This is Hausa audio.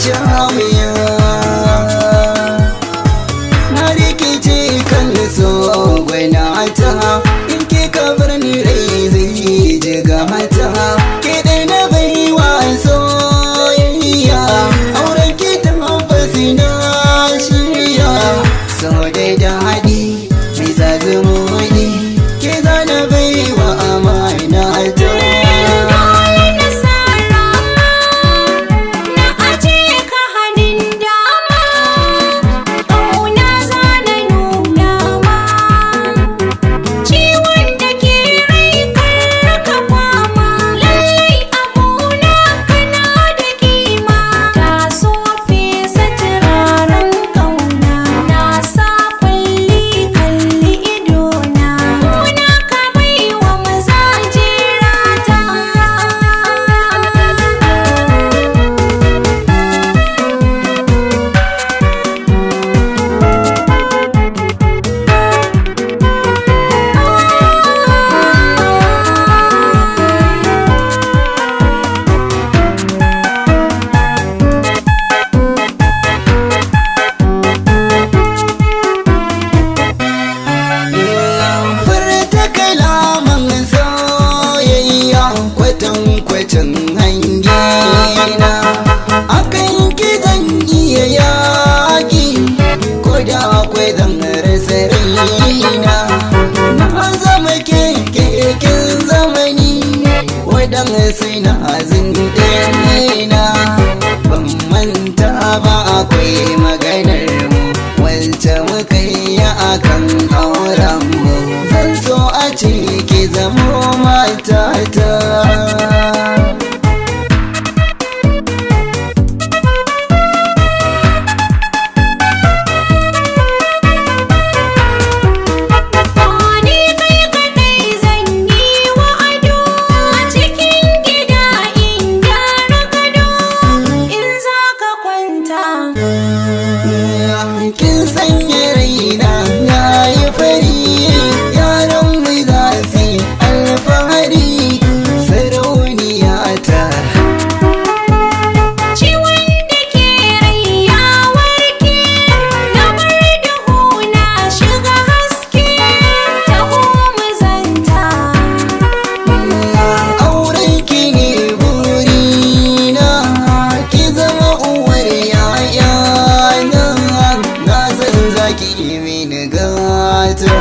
sha wuya. Na rikice kan so gwanata, in ke ka bar ni rai zai jiga mata. Ke dai na bai wa soyayya, auren ki tabbasi na shirya. So dai daɗi mai zazumuni, ke zana bai wa amana ta. Kwatan hangina akan ki zan iya yaki, ko da akwai zan rasa raina. Na zama keken zamani, waɗansu na zindina. Ban manta ba akwai maganar mu wacce muka yi akan auren mu. Zan so a ce ki zamo matata. Kin sanya raina na yi fari, yaran mu za su yi alfahari. Sarauniya ta ciwon da ke rai ya warke, na bar duhu na shiga haske. Taho mu zanta, auren ki ne burina, ki zama uwar yayana. Na san zaki mini gata.